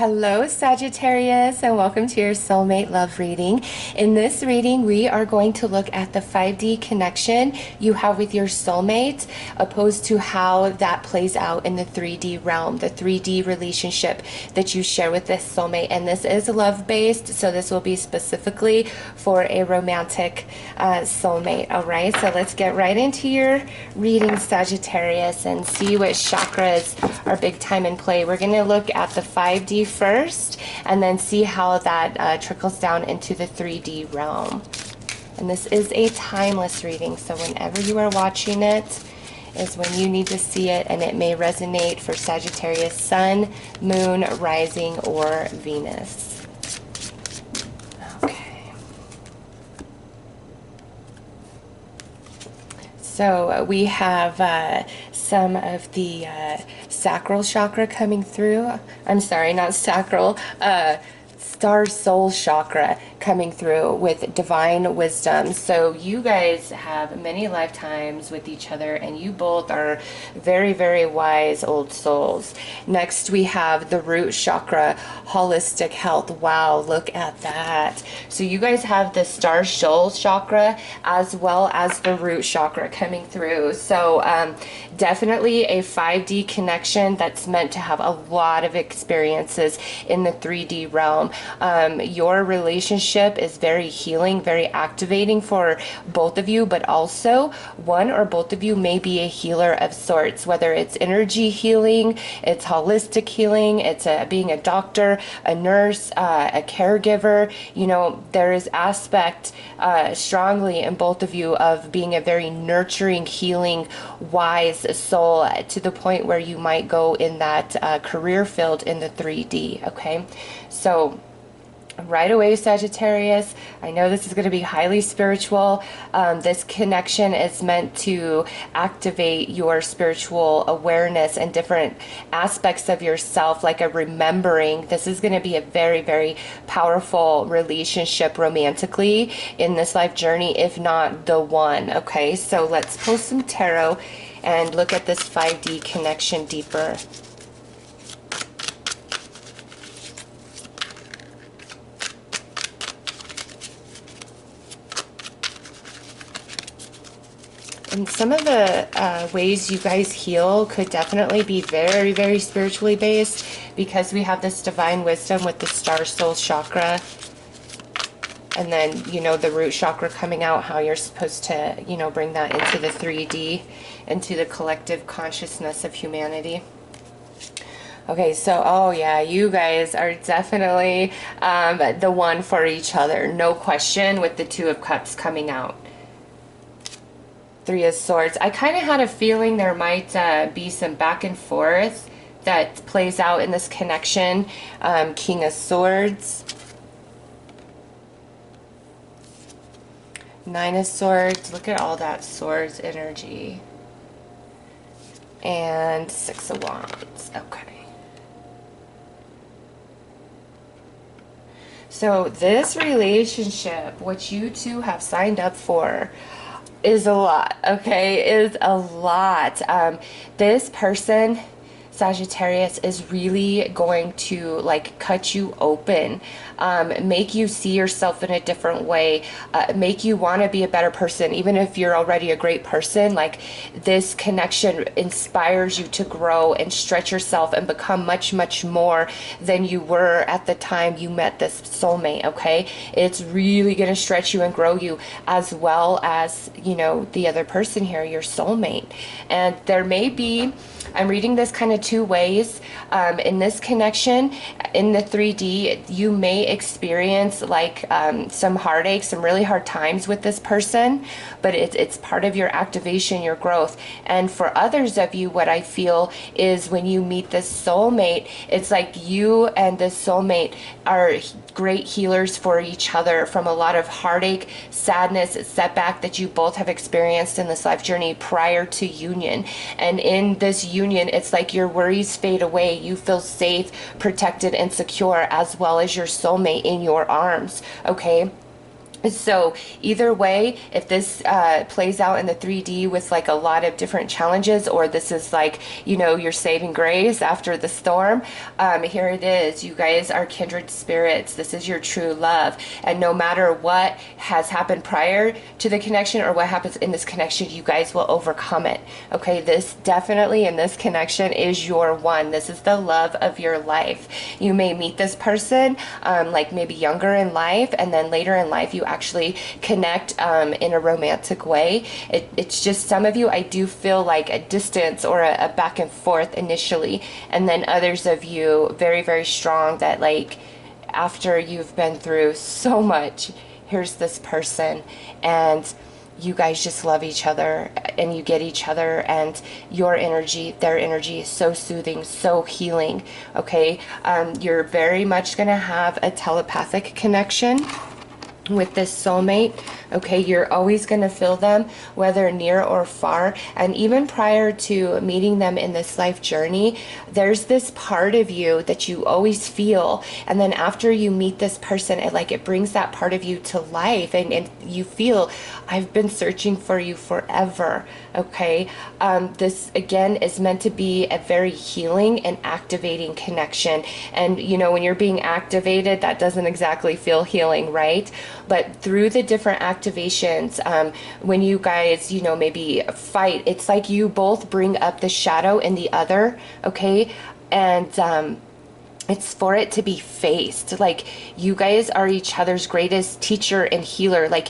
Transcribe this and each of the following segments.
Hello Sagittarius, and welcome to your soulmate love reading. In this reading we are going to look at the 5D connection you have with your soulmate opposed to how that plays out in the 3D realm, the 3D relationship that you share with this soulmate. And this is love based, so this will be specifically for a romantic soulmate. Alright, so let's get right into your reading, Sagittarius, and see what chakras are big time in play. We're going to look at the 5D first and then see how that trickles down into the 3D realm. And this is a timeless reading, so whenever you are watching it is when you need to see it, and it may resonate for Sagittarius Sun, Moon, Rising, or Venus. Okay. So we have some of the sacral chakra coming through. I'm sorry, not sacral, star soul chakra coming through with divine wisdom. So you guys have many lifetimes with each other, and you both are very, very wise old souls. Next we have the root chakra, holistic health. Wow, look at that. So you guys have the star soul chakra as well as the root chakra coming through. So definitely a 5D connection that's meant to have a lot of experiences in the 3D realm. Your relationship is very healing, very activating for both of you, but also one or both of you may be a healer of sorts, whether it's energy healing, it's holistic healing, it's being a doctor, a nurse, a caregiver. You know, there is aspect strongly in both of you of being a very nurturing, healing, wise soul, to the point where you might go in that career field in the 3D. Okay, so right away, Sagittarius, I know this is going to be highly spiritual. This connection is meant to activate your spiritual awareness and different aspects of yourself, like a remembering. This is going to be a very, very powerful relationship romantically in this life journey, if not the one. Okay, so let's pull some tarot and look at this 5D connection deeper. And some of the ways you guys heal could definitely be very, very spiritually based, because we have this divine wisdom with the star soul chakra. And then, you know, the root chakra coming out, how you're supposed to, you know, bring that into the 3D, into the collective consciousness of humanity. Okay, so, oh yeah, you guys are definitely the one for each other. No question, with the Two of Cups coming out. Three of Swords. I kind of had a feeling there might be some back and forth that plays out in this connection. King of Swords. Nine of Swords. Look at all that Swords energy. And Six of Wands. Okay. So this relationship, what you two have signed up for, is a lot. Okay, is a lot. This person, Sagittarius, is really going to like cut you open, make you see yourself in a different way, make you want to be a better person, even if you're already a great person. Like, this connection inspires you to grow and stretch yourself and become much, much more than you were at the time you met this soulmate. Okay, it's really going to stretch you and grow you, as well as, you know, the other person here, your soulmate. And there may be, I'm reading this kind of two ways. In this connection, in the 3D, you may experience like some heartache, some really hard times with this person, but it's part of your activation, your growth. And for others of you, what I feel is when you meet this soulmate, it's like you and this soulmate are great healers for each other from a lot of heartache, sadness, setback that you both have experienced in this life journey prior to union. And in this union, it's like your worries fade away. You feel safe, protected, and secure, as well as your soulmate in your arms. Okay, So either way, if this plays out in the 3D with like a lot of different challenges, or this is like, you know, your saving grace after the storm, here it is. You guys are kindred spirits. This is your true love. And no matter what has happened prior to the connection or what happens in this connection, you guys will overcome it. Okay, this definitely in this connection is your one. This is the love of your life. You may meet this person like maybe younger in life, and then later in life you actually connect in a romantic way. It's just some of you, I do feel like a distance or a back and forth initially, and then others of you very, very strong that like after you've been through so much, here's this person and you guys just love each other and you get each other, and your energy, their energy is so soothing, so healing. Okay, you're very much gonna have a telepathic connection with this soulmate. Okay, you're always going to feel them, whether near or far. And even prior to meeting them in this life journey, there's this part of you that you always feel, and then after you meet this person, it brings that part of you to life, and you feel, I've been searching for you forever. Okay, this again is meant to be a very healing and activating connection. And you know, when you're being activated, that doesn't exactly feel healing, right? But through the different activations, when you guys, you know, maybe fight, it's like you both bring up the shadow in the other, okay? And it's for it to be faced. Like, you guys are each other's greatest teacher and healer. Like,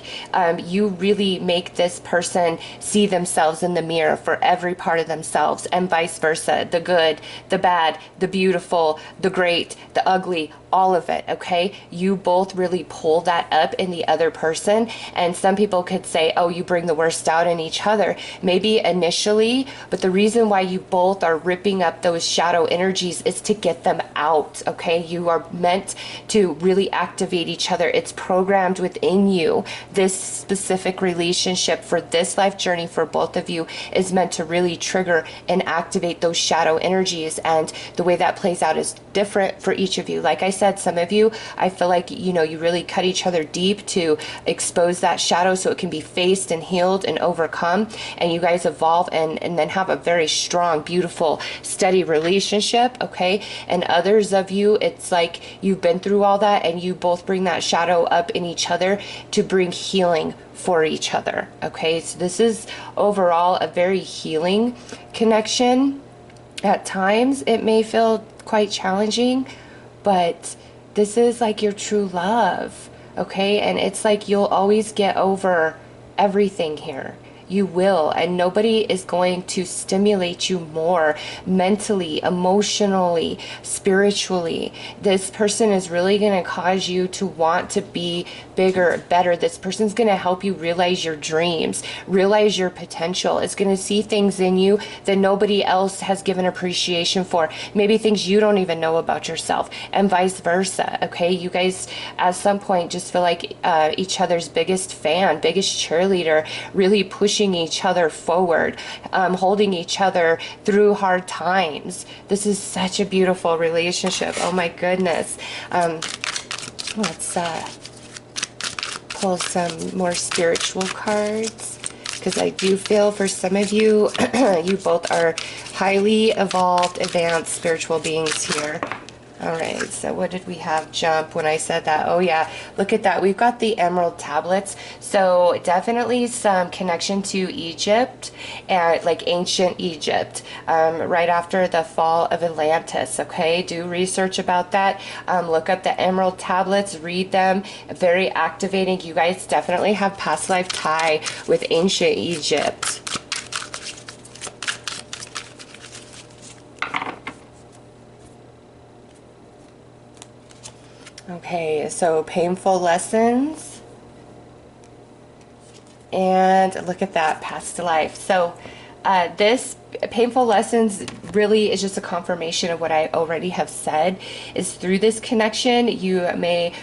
you really make this person see themselves in the mirror for every part of themselves, and vice versa. The good, the bad, the beautiful, the great, the ugly, all of it. Okay, you both really pull that up in the other person. And some people could say, oh, you bring the worst out in each other, maybe initially, but the reason why you both are ripping up those shadow energies is to get them out. Okay, you are meant to really activate each other. It's programmed within you. This specific relationship for this life journey for both of you is meant to really trigger and activate those shadow energies, and the way that plays out is different for each of you. Like I said, some of you, I feel like, you know, you really cut each other deep to expose that shadow so it can be faced and healed and overcome, and you guys evolve and then have a very strong, beautiful, steady relationship. Okay, and others of you, it's like you've been through all that and you both bring that shadow up in each other to bring healing for each other. Okay, so this is overall a very healing connection. At times it may feel quite challenging, but this is like your true love. Okay, and it's like you'll always get over everything here. You will, and nobody is going to stimulate you more mentally, emotionally, spiritually. This person is really going to cause you to want to be bigger, better. This person's going to help you realize your dreams, realize your potential. It's going to see things in you that nobody else has given appreciation for. Maybe things you don't even know about yourself, and vice versa. Okay, you guys at some point just feel like each other's biggest fan, biggest cheerleader, really pushing each other forward, holding each other through hard times. This is such a beautiful relationship. Oh my goodness. Let's pull some more spiritual cards, because I do feel for some of you, you both are highly evolved, advanced spiritual beings here. All right, so what did we have jump when I said that? Oh yeah, look at that. We've got the emerald tablets. So definitely some connection to Egypt, and like ancient Egypt, right after the fall of Atlantis. Okay, do research about that. Look up the emerald tablets, read them. Very activating. You guys definitely have past life tie with ancient Egypt. Okay, so painful lessons, and look at that, past life. So this painful lessons really is just a confirmation of what I already have said, is through this connection, you may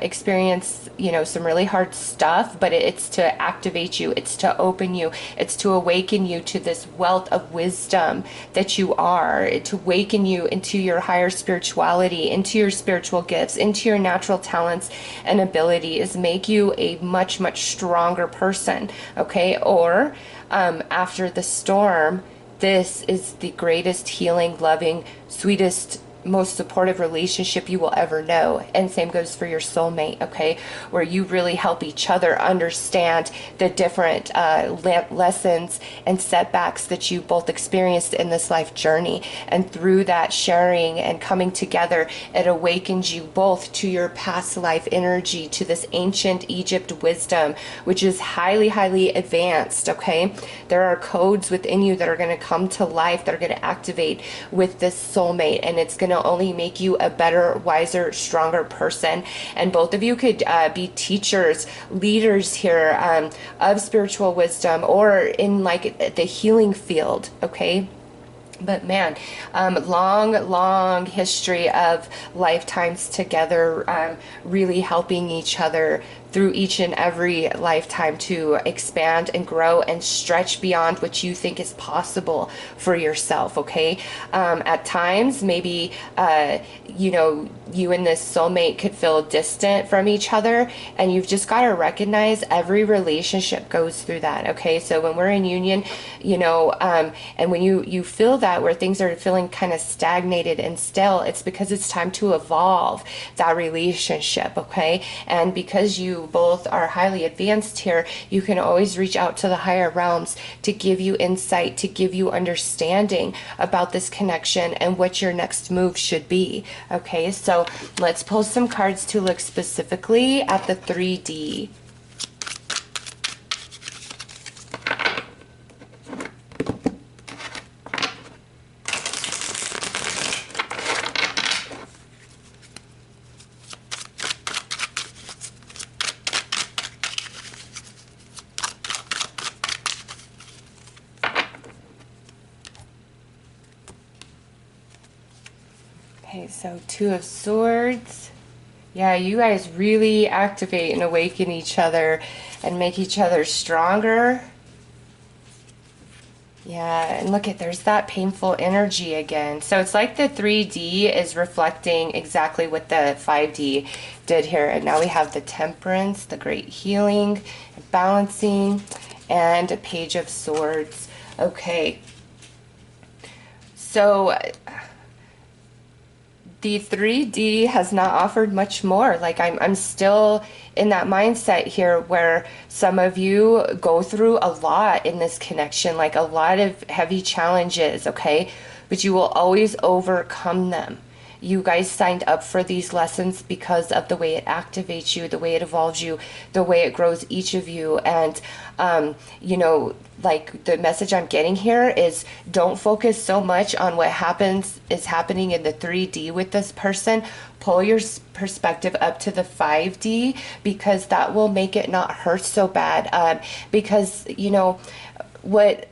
experience, you know, some really hard stuff, but it's to activate you, it's to open you, it's to awaken you to this wealth of wisdom that you are, to awaken you into your higher spirituality, into your spiritual gifts, into your natural talents and abilities, make you a much, much stronger person, okay? Or after the storm, this is the greatest healing, loving, sweetest, most supportive relationship you will ever know. And same goes for your soulmate, okay? Where you really help each other understand the different lessons and setbacks that you both experienced in this life journey. And through that sharing and coming together, it awakens you both to your past life energy, to this ancient Egypt wisdom, which is highly, highly advanced, okay? There are codes within you that are going to come to life, that are going to activate with this soulmate, and it's going to only make you a better, wiser, stronger person. And both of you could be teachers, leaders here of spiritual wisdom, or in like the healing field, okay? But man, long history of lifetimes together, really helping each other through each and every lifetime to expand and grow and stretch beyond what you think is possible for yourself, okay? At times, maybe, you know, you and this soulmate could feel distant from each other, and you've just got to recognize every relationship goes through that, okay? So when we're in union, you know, and when you feel that where things are feeling kind of stagnated and still, it's because it's time to evolve that relationship, okay? And because you both are highly advanced here, you can always reach out to the higher realms to give you insight, to give you understanding about this connection and what your next move should be, okay? So let's pull some cards to look specifically at the 3D. Okay, so 2 of Swords. Yeah, you guys really activate and awaken each other and make each other stronger. Yeah, and look at, there's that painful energy again. So it's like the 3D is reflecting exactly what the 5D did here. And now we have the Temperance, the great healing, balancing, and a Page of Swords. Okay. So the 3D has not offered much more. Like I'm still in that mindset here where some of you go through a lot in this connection, like a lot of heavy challenges, okay? But you will always overcome them. You guys signed up for these lessons because of the way it activates you, the way it evolves you, the way it grows each of you. And, you know, like the message I'm getting here is don't focus so much on what is happening in the 3D with this person. Pull your perspective up to the 5D, because that will make it not hurt so bad. Because, you know, what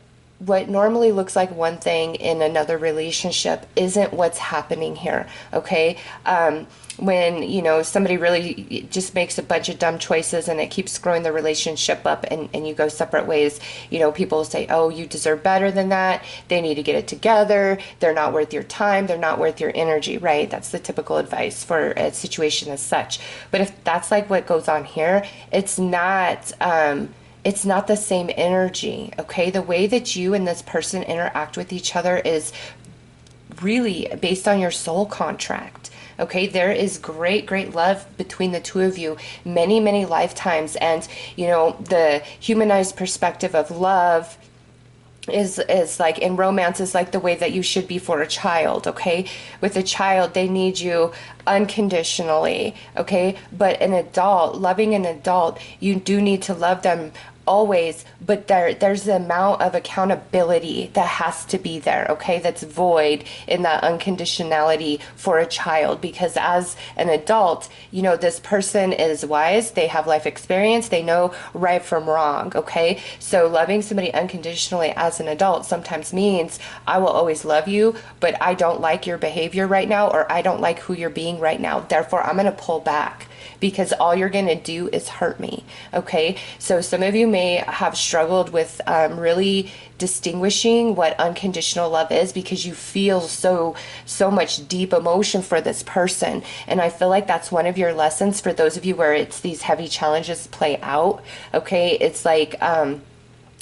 normally looks like one thing in another relationship isn't what's happening here, okay? When, you know, somebody really just makes a bunch of dumb choices and it keeps screwing the relationship up, and you go separate ways, you know, people say, oh, you deserve better than that. They need to get it together. They're not worth your time. They're not worth your energy, right? That's the typical advice for a situation as such. But if that's like what goes on here, it's not the same energy, okay? The way that you and this person interact with each other is really based on your soul contract, okay? There is great, great love between the two of you, many, many lifetimes. And, you know, the humanized perspective of love is like in romance is like the way that you should be for a child, okay? With a child, they need you unconditionally, okay? But an adult, loving an adult, you do need to love them always, but there's the amount of accountability that has to be there, okay, that's void in that unconditionality for a child. Because as an adult, you know, this person is wise, they have life experience, they know right from wrong, okay? So loving somebody unconditionally as an adult sometimes means I will always love you, but I don't like your behavior right now, or I don't like who you're being right now, therefore I'm going to pull back, because all you're going to do is hurt me, okay? So some of you may have struggled with really distinguishing what unconditional love is, because you feel so much deep emotion for this person. And I feel like that's one of your lessons for those of you where it's these heavy challenges play out, okay? It's like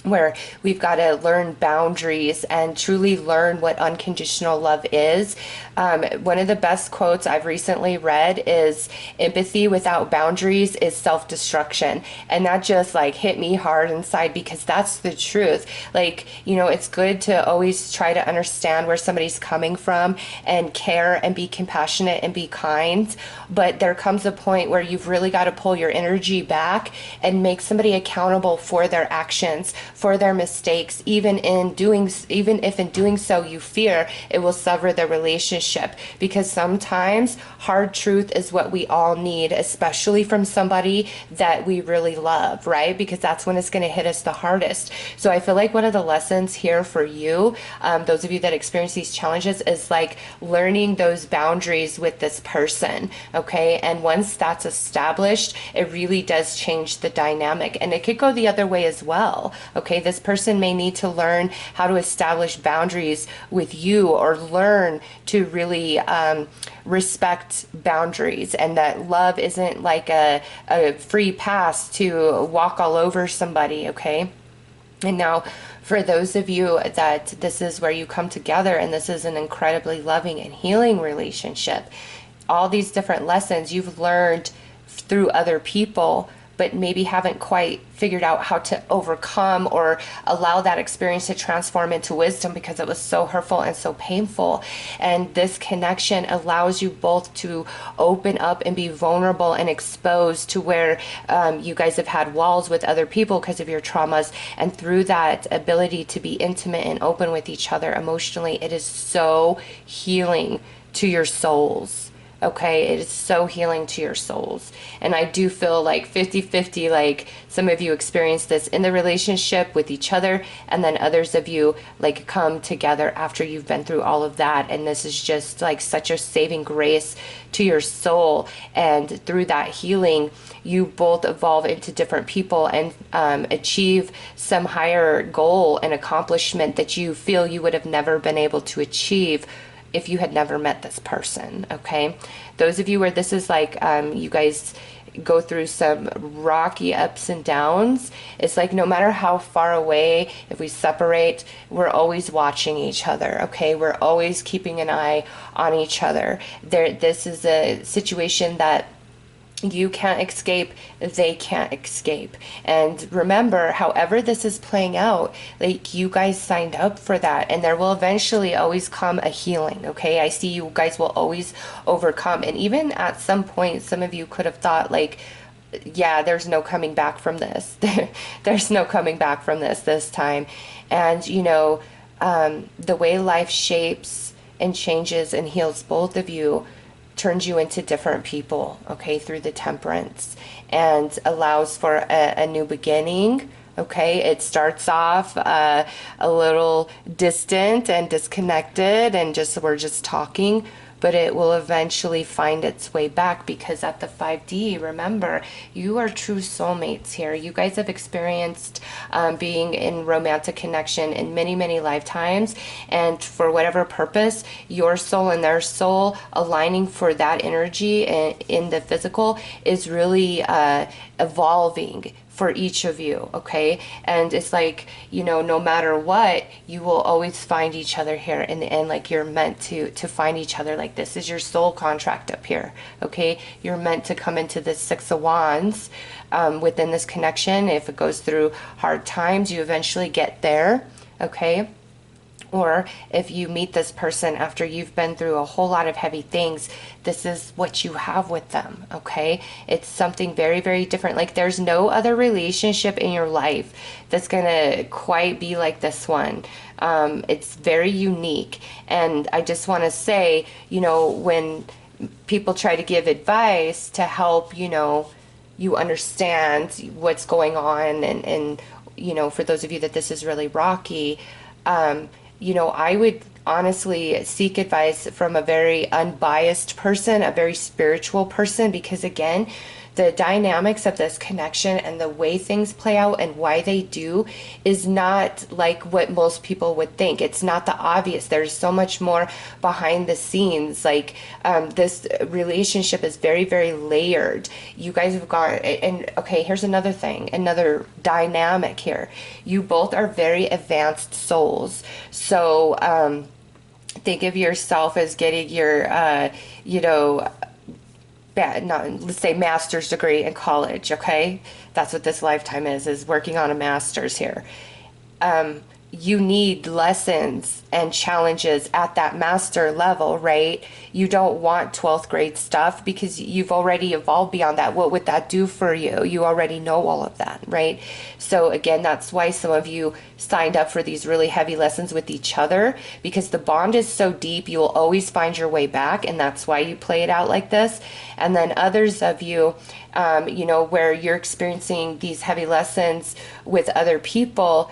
where we've got to learn boundaries and truly learn what unconditional love is. One of the best quotes I've recently read is, empathy without boundaries is self-destruction. And that just like hit me hard inside, because that's the truth. Like, you know, it's good to always try to understand where somebody's coming from and care and be compassionate and be kind. But there comes a point where you've really got to pull your energy back and make somebody accountable for their actions, for their mistakes, even if in doing so you fear it will sever the relationship. Because sometimes hard truth is what we all need, especially from somebody that we really love, right? Because that's when it's going to hit us the hardest. So I feel like one of the lessons here for you, those of you that experience these challenges, is like learning those boundaries with this person, okay? And once that's established, it really does change the dynamic. And it could go the other way as well, okay? This person may need to learn how to establish boundaries with you, or learn to really respect boundaries, and that love isn't like a free pass to walk all over somebody, okay? And now, for those of you that this is where you come together and this is an incredibly loving and healing relationship, all these different lessons you've learned through other people, but maybe haven't quite figured out how to overcome or allow that experience to transform into wisdom, because it was so hurtful and so painful. And this connection allows you both to open up and be vulnerable and exposed to where you guys have had walls with other people because of your traumas. And through that ability to be intimate and open with each other emotionally, it is so healing to your souls. Okay, it is so healing to your souls. And I do feel like 50-50, like some of you experience this in the relationship with each other, and then others of you like come together after you've been through all of that. And this is just like such a saving grace to your soul. And through that healing, you both evolve into different people and achieve some higher goal and accomplishment that you feel you would have never been able to achieve if you had never met this person, okay? Those of you where this is like, you guys go through some rocky ups and downs, it's like no matter how far away, if we separate, we're always watching each other, okay? We're always keeping an eye on each other. This is a situation that you can't escape, they can't escape. And remember, however this is playing out, like you guys signed up for that, and there will eventually always come a healing, okay? I see you guys will always overcome. And even at some point, some of you could have thought like, yeah, there's no coming back from this. There's no coming back from this time. And you know, the way life shapes and changes and heals both of you turns you into different people, okay, through the temperance, and allows for a new beginning, okay? It starts off a little distant and disconnected, and we're just talking, but it will eventually find its way back, because at the 5D, remember, you are true soulmates here. You guys have experienced being in romantic connection in many, many lifetimes, and for whatever purpose, your soul and their soul aligning for that energy in the physical is really evolving for each of you, okay? And it's like, you know, no matter what, you will always find each other here in the end. Like you're meant to find each other. Like this is your soul contract up here, okay? You're meant to come into this Six of Wands within this connection. If it goes through hard times, you eventually get there, okay? Or if you meet this person after you've been through a whole lot of heavy things, this is what you have with them, okay? It's something very, very different. Like there's no other relationship in your life that's gonna quite be like this one. It's very unique. And I just wanna say, you know, when people try to give advice to help, you know, you understand what's going on, and you know, for those of you that this is really rocky, you know, I would honestly seek advice from a very unbiased person, a very spiritual person, because again, the dynamics of this connection and the way things play out and why they do is not like what most people would think. It's not the obvious. There's so much more behind the scenes. Like this relationship is very, very layered. You guys have got, and okay, here's another thing, another dynamic here. You both are very advanced souls. So think of yourself as getting your, you know, let's say master's degree in college, okay? That's what this lifetime is working on a master's here. You need lessons and challenges at that master level, right? You don't want 12th grade stuff because you've already evolved beyond that. What would that do for you? You already know all of that, right? So again, that's why some of you signed up for these really heavy lessons with each other, because the bond is so deep, you will always find your way back, and that's why you play it out like this. And then others of you, you know, where you're experiencing these heavy lessons with other people,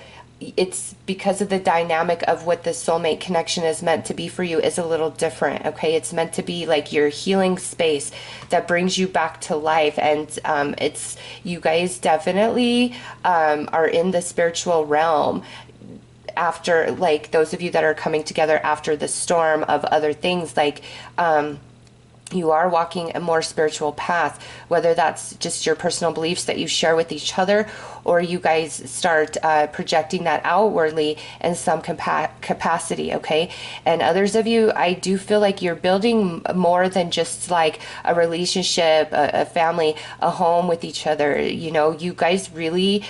it's because of the dynamic of what the soulmate connection is meant to be for you is a little different, okay? It's meant to be like your healing space that brings you back to life. And it's, you guys definitely are in the spiritual realm after, like those of you that are coming together after the storm of other things, like you are walking a more spiritual path, whether that's just your personal beliefs that you share with each other, or you guys start projecting that outwardly in some capacity, okay? And others of you, I do feel like you're building more than just like a relationship, a family, a home with each other. You know, you guys really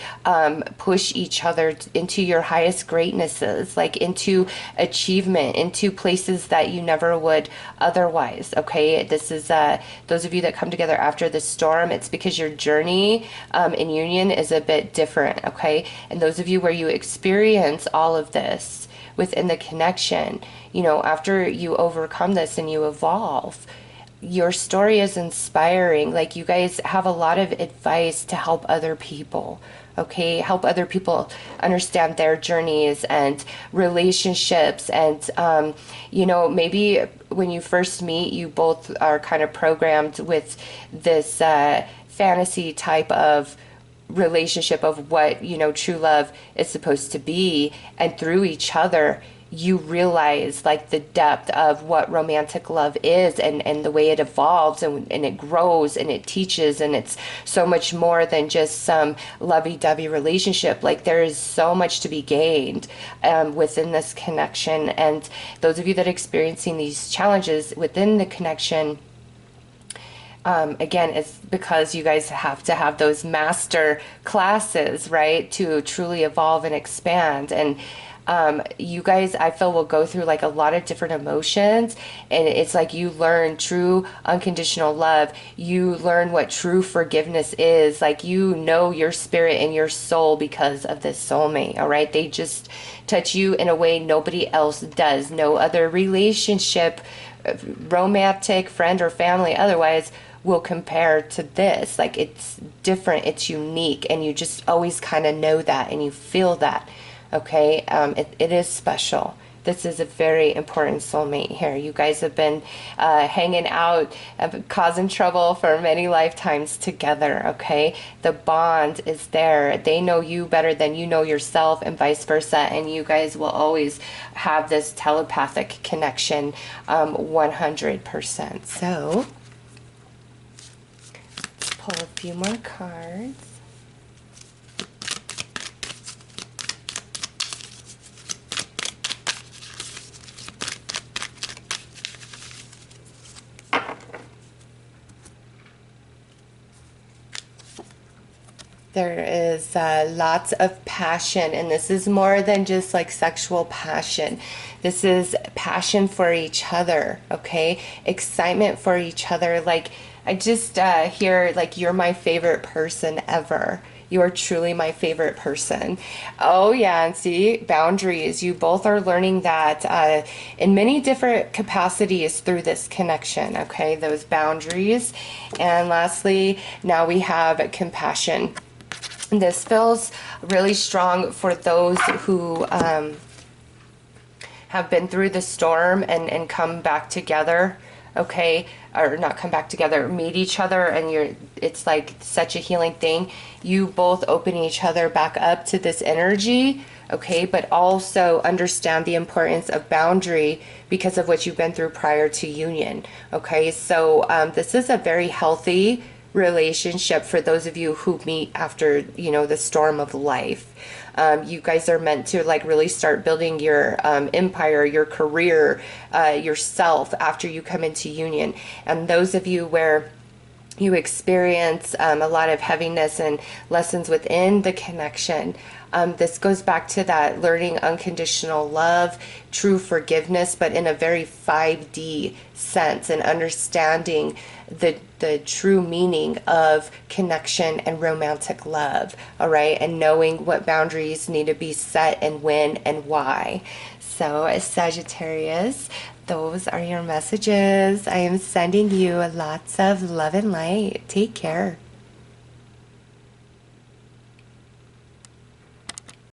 push each other into your highest greatnesses, like into achievement, into places that you never would otherwise, okay? This is those of you that come together after the storm, it's because your journey in union is a bit different, okay? And those of you where you experience all of this within the connection, you know, after you overcome this and you evolve, your story is inspiring. Like you guys have a lot of advice to help other people, okay? Help other people understand their journeys and relationships. And, you know, maybe when you first meet, you both are kind of programmed with this fantasy type of relationship of what, you know, true love is supposed to be. And through each other, you realize like the depth of what romantic love is, and the way it evolves and it grows and it teaches, and it's so much more than just some lovey-dovey relationship. Like there is so much to be gained within this connection. And those of you that are experiencing these challenges within the connection, again, it's because you guys have to have those master classes, right, to truly evolve and expand. And you guys, I feel, will go through like a lot of different emotions, and it's like you learn true unconditional love. You learn what true forgiveness is. Like, you know your spirit and your soul because of this soulmate, all right? They just touch you in a way nobody else does. No other relationship, romantic, friend, or family otherwise, will compare to this. Like, it's different, it's unique, and you just always kind of know that and you feel that. Okay, it is special. This is a very important soulmate here. You guys have been hanging out, causing trouble for many lifetimes together, okay? The bond is there. They know you better than you know yourself, and vice versa, and you guys will always have this telepathic connection 100%. So, let's pull a few more cards. There is lots of passion, and this is more than just like sexual passion. This is passion for each other, okay? Excitement for each other. Like, I just hear, like, you're my favorite person ever. You are truly my favorite person. Oh, yeah, and see, boundaries. You both are learning that in many different capacities through this connection, okay? Those boundaries. And lastly, now we have compassion. This feels really strong for those who have been through the storm and come back together, okay? Or not come back together, meet each other, and it's like such a healing thing. You both open each other back up to this energy, okay? But also understand the importance of boundary because of what you've been through prior to union, okay? So this is a very healthy relationship for those of you who meet after, you know, the storm of life. You guys are meant to like really start building your empire, your career, yourself after you come into union. And those of you where you experience a lot of heaviness and lessons within the connection. This goes back to that learning unconditional love, true forgiveness, but in a very 5D sense, and understanding the true meaning of connection and romantic love, all right? And knowing what boundaries need to be set and when and why. So, Sagittarius, those are your messages. I am sending you lots of love and light. Take care.